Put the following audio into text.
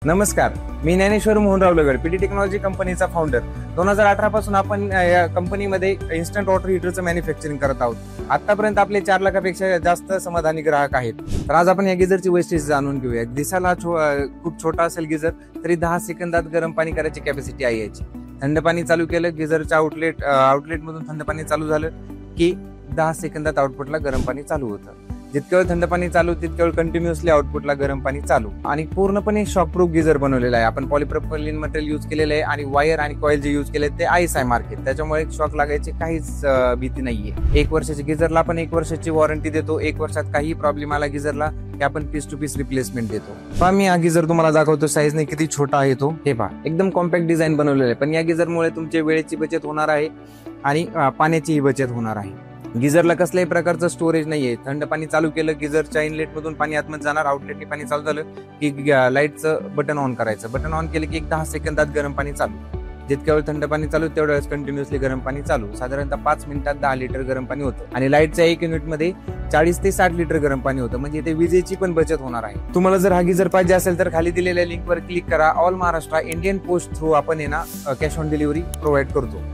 नमस्कार, मी ज्ञानेश्वर मोहनराव लगड, PT technology कंपनीचा founder. 2018 पासून आपण या कंपनीमध्ये इन्स्टंट वॉटर हीटरचं मॅन्युफॅक्चरिंग करत आहोत. आतापर्यंत आपले 4 लाखापेक्षा जास्त समाधानी ग्राहक आहेत. तर आज आपण या गिझरची वैशिष्ट्ये जाणून घेऊया. दिसायला खूप छोटा असेल गिझर, तरी 10 सेकंदात गरम पाणी करायची कॅपॅसिटी आहे याची. थंड पाणी चालू केलं, गिझरच्या आउटलेट मधून थंड पाणी चालू झालं की 10 सेकंदात आउटपुटला गरम पाणी चालू होतं. जितक्या वेळ थंड पाणी चालू तितक्या वेळ कंटिन्युअसली आउटपुटला गरम पाणी चालू. आणि पूर्णपणे शॉकप्रूफ गिझर बनवलेला आहे. आपण पॉलिप्रॉपिलीन मटेरियल यूज केलेलं आहे आणि वायर आणि कॉईल जे यूज केले ते आयस आहे मार्केट. त्याच्यामुळे शॉक लागायची काहीच भीती नाहीये. 1 वर्षाची गिझरला आपण 1 वर्षाची वॉरंटी देतो. 1 वर्षात काही प्रॉब्लेम आला गिझरला की आपण पीस टू पीस रिप्लेसमेंट देतो. पहा, मी हा गिझर तुम्हाला दाखवतो. साईजने किती छोटा आहे तो. हे पहा, एकदम कॉम्पॅक्ट डिझाईन बनवलेलं आहे. पण या गिझरमुळे तुमच्या वेळेची बचत होणार आहे आणि पाण्याचीही बचत होणार आहे. गिझरला कसल्याही प्रकारचं स्टोरेज नाहीये. थंड पाणी चालू केलं, गिझरच्या इनलेट मधून पाणी आतमध्ये जाणार, आउटलेटने पाणी चालू झालं की लाईटचं बटन ऑन करायचं. बटन ऑन केलं की 10 सेकंदात गरम पाणी चालू. जितक्या वेळ थंड पाणी चालू तेवढ्या वेळेस कंटिन्युअसली गरम पाणी चालू. साधारणतः 5 मिनिटात 10 लिटर गरम पाणी होतं आणि लाईटच्या 1 युनिटमध्ये 40 ते 60 लिटर गरम पाणी होतं. म्हणजे इथे विजेची पण बचत होणार आहे. तुम्हाला जर हा गिझर पाहिजे असेल तर खाली दिलेल्या लिंकवर क्लिक करा. All Maharashtra Indian post through आपण कॅश ऑन डिलिव्हरी प्रोव्हाइड करतो.